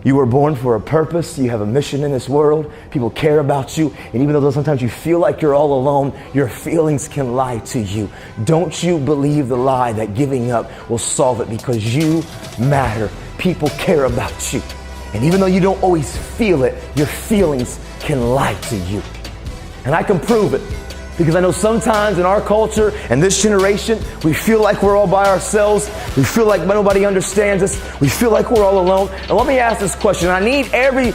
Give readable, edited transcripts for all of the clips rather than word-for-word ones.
You were born for a purpose. You have a mission in this world. People care about you. And even though sometimes you feel like you're all alone, your feelings can lie to you. Don't you believe the lie that giving up will solve it, because you matter. People care about you. And even though you don't always feel it, your feelings can lie to you. And I can prove it, because I know sometimes in our culture and this generation, we feel like we're all by ourselves. We feel like nobody understands us. We feel like we're all alone. And let me ask this question. I need every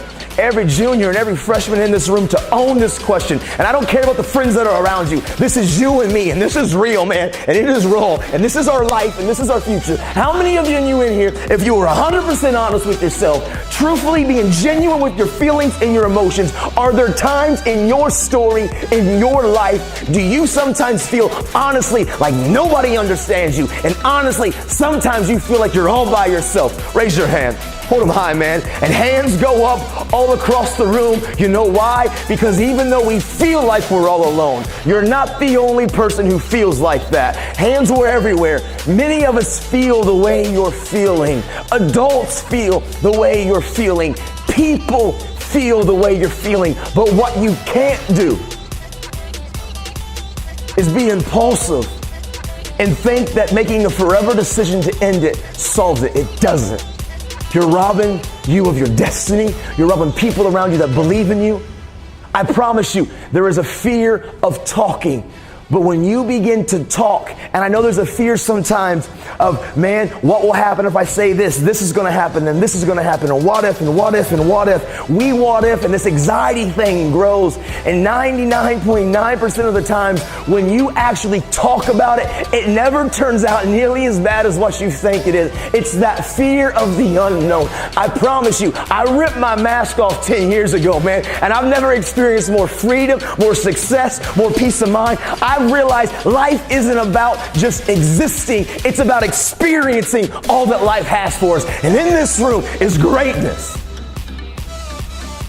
junior and every freshman in this room to own this question. And I don't care about the friends that are around you. This is you and me, and this is real, man. And it is raw. And this is our life, and this is our future. How many of you in here, if you were 100% honest with yourself, truthfully being genuine with your feelings and your emotions, are there times in your story, in your life, do you sometimes feel honestly like nobody understands you? And honestly, sometimes you feel like you're all by yourself. Raise your hand. Hold them high, man. And hands go up all across the room. You know why? Because even though we feel like we're all alone, you're not the only person who feels like that. Hands were everywhere. Many of us feel the way you're feeling. Adults feel the way you're feeling. People feel the way you're feeling. But what you can't do is be impulsive and think that making a forever decision to end it solves it. It doesn't. You're robbing you of your destiny. You're robbing people around you that believe in you. I promise you, there is a fear of talking. But when you begin to talk, and I know there's a fear sometimes of, man, what will happen if I say this? This is going to happen, and this is going to happen, and what if, and what if, and what if? We what if, and this anxiety thing grows. And 99.9% of the times when you actually talk about it, it never turns out nearly as bad as what you think it is. It's that fear of the unknown. I promise you, I ripped my mask off 10 years ago, man, and I've never experienced more freedom, more success, more peace of mind. I realized life isn't about just existing. It's about experiencing all that life has for us. And in this room is greatness.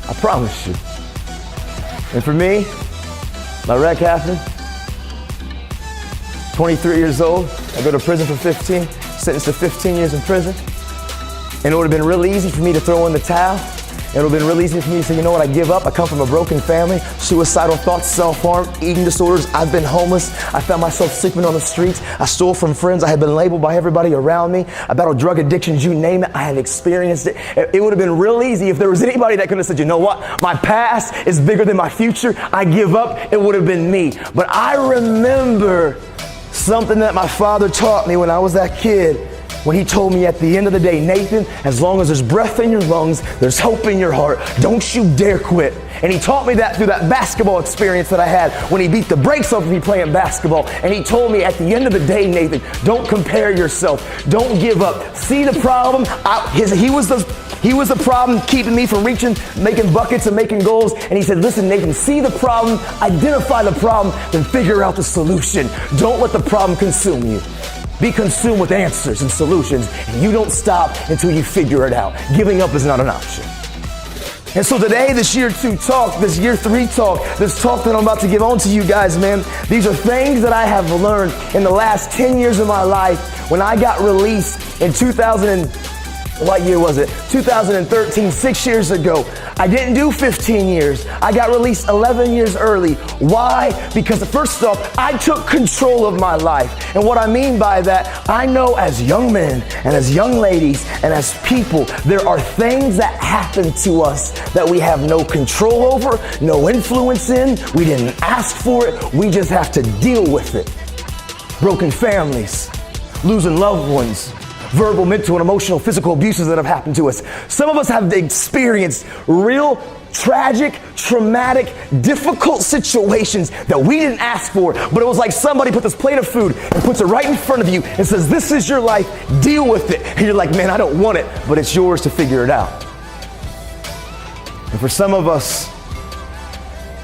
I promise you. And for me, my wreck happened. 23 years old. I go to prison for 15, sentenced to 15 years in prison. And it would have been real easy for me to throw in the towel. It would have been really easy for me to say, you know what, I give up. I come from a broken family, suicidal thoughts, self-harm, eating disorders. I've been homeless. I found myself sleeping on the streets. I stole from friends. I had been labeled by everybody around me. I battled drug addictions, you name it. I had experienced it. It would have been real easy if there was anybody that could have said, you know what, my past is bigger than my future. I give up. It would have been me. But I remember something that my father taught me when I was that kid. When he told me at the end of the day, Nathan, as long as there's breath in your lungs, there's hope in your heart. Don't you dare quit. And he taught me that through that basketball experience that I had when he beat the brakes off of me playing basketball. And he told me at the end of the day, Nathan, don't compare yourself. Don't give up. See the problem? He was the problem keeping me from making buckets and making goals. And he said, listen, Nathan, see the problem, identify the problem, then figure out the solution. Don't let the problem consume you. Be consumed with answers and solutions, and you don't stop until you figure it out. Giving up is not an option. And so today, this year 2 talk, this year 3 talk, this talk that I'm about to give on to you guys, man, these are things that I have learned in the last 10 years of my life. When I got released in 2013, 6 years ago. I didn't do 15 years. I got released 11 years early. Why? Because first off, I took control of my life. And what I mean by that, I know as young men and as young ladies and as people, there are things that happen to us that we have no control over, no influence in. We didn't ask for it. We just have to deal with it. Broken families, losing loved ones, verbal, mental, and emotional, physical abuses that have happened to us. Some of us have experienced real tragic, traumatic, difficult situations that we didn't ask for, but it was like somebody put this plate of food and puts it right in front of you and says, this is your life, deal with it. And you're like, man, I don't want it, but it's yours to figure it out. And for some of us,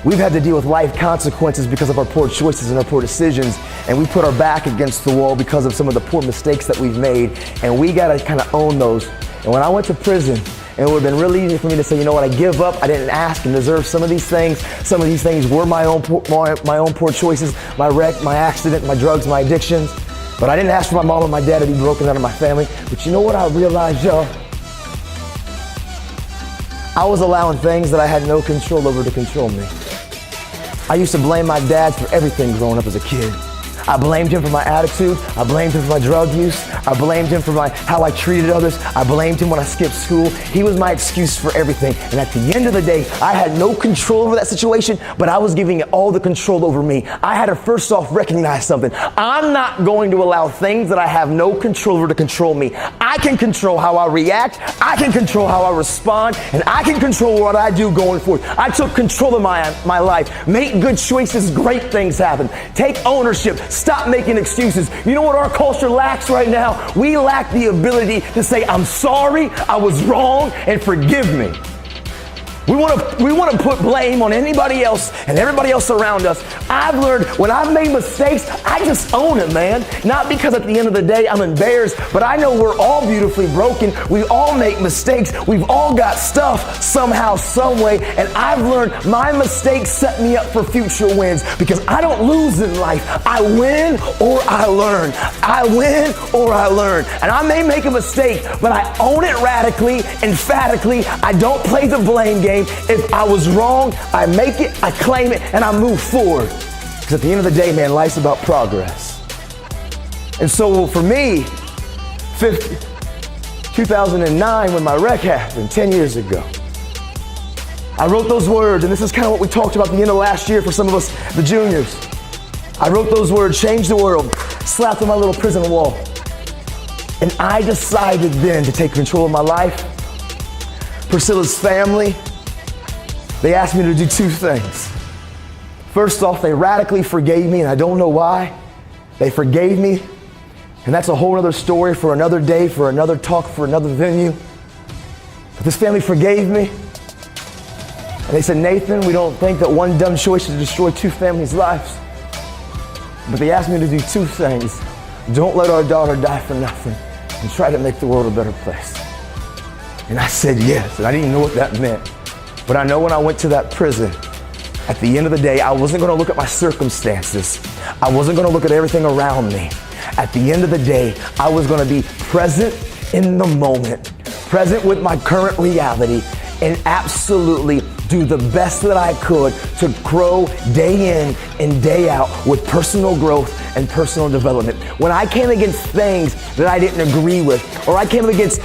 we've had to deal with life consequences because of our poor choices and our poor decisions, and we put our back against the wall because of some of the poor mistakes that we've made, and we gotta kind of own those. And when I went to prison, and it would have been really easy for me to say, you know what, I give up, I didn't ask and deserve some of these things. Some of these things were my own poor choices, my wreck, my accident, my drugs, my addictions. But I didn't ask for my mom and my dad to be broken out of my family. But you know what I realized, y'all? I was allowing things that I had no control over to control me. I used to blame my dad for everything growing up as a kid. I blamed him for my attitude. I blamed him for my drug use. I blamed him for how I treated others. I blamed him when I skipped school. He was my excuse for everything. And at the end of the day, I had no control over that situation, but I was giving it all the control over me. I had to first off recognize something. I'm not going to allow things that I have no control over to control me. I can control how I react. I can control how I respond. And I can control what I do going forward. I took control of my life. Make good choices, great things happen. Take ownership. Stop making excuses. You know what our culture lacks right now? We lack the ability to say, I'm sorry, I was wrong, and forgive me. We want to put blame on anybody else and everybody else around us. I've learned when I've made mistakes, I just own it, man. Not because at the end of the day I'm embarrassed, but I know we're all beautifully broken. We all make mistakes. We've all got stuff somehow, some way. And I've learned my mistakes set me up for future wins because I don't lose in life. I win or I learn. I win or I learn. And I may make a mistake, but I own it radically, emphatically. I don't play the blame game. If I was wrong, I make it, I claim it, and I move forward. Because at the end of the day, man, life's about progress. And so for me, 2009, when my wreck happened 10 years ago, I wrote those words, and this is kind of what we talked about at the end of last year for some of us, the juniors. I wrote those words, change the world, slapped on my little prison wall. And I decided then to take control of my life. Priscilla's family, they asked me to do two things. First off, they radically forgave me, and I don't know why. They forgave me, and that's a whole other story for another day, for another talk, for another venue. But this family forgave me, and they said, Nathan, we don't think that one dumb choice should destroy two families' lives. But they asked me to do two things. Don't let our daughter die for nothing, and try to make the world a better place. And I said yes, and I didn't even know what that meant. But I know when I went to that prison, at the end of the day, I wasn't going to look at my circumstances. I wasn't going to look at everything around me. At the end of the day, I was going to be present in the moment, present with my current reality, and absolutely do the best that I could to grow day in and day out with personal growth and personal development. When I came against things that I didn't agree with, or I came against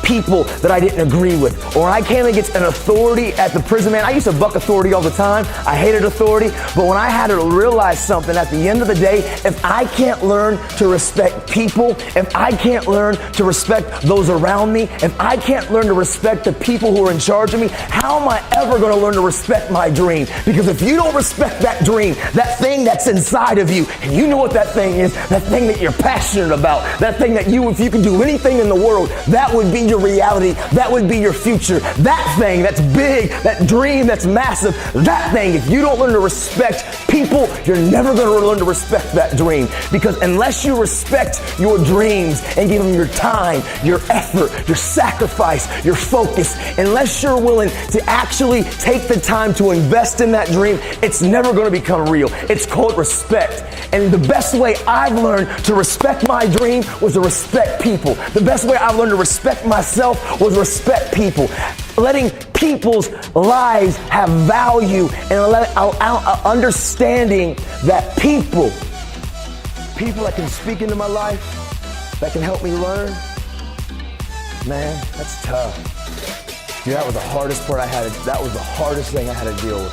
people that I didn't agree with, or I came against an authority at the prison, man. I used to buck authority all the time. I hated authority, but when I had to realize something at the end of the day, if I can't learn to respect people, if I can't learn to respect those around me, if I can't learn to respect the people who are in charge of me, how am I ever going to learn to respect my dream? Because if you don't respect that dream, that thing that's inside of you, and you know what that thing is, that thing that you're passionate about, that thing that if you can do anything in the world, that would be your reality, that would be your future. That thing that's big, that dream that's massive, that thing, if you don't learn to respect people, you're never going to learn to respect that dream. Because unless you respect your dreams and give them your time, your effort, your sacrifice, your focus, unless you're willing to actually take the time to invest in that dream, it's never going to become real. It's called respect. And the best way I've learned to respect my dream was to respect people. The best way I've learned to respect myself was respect people. Letting people's lives have value and understanding that people that can speak into my life, that can help me learn, man, that's tough. Dude, that was the hardest part that was the hardest thing I had to deal with.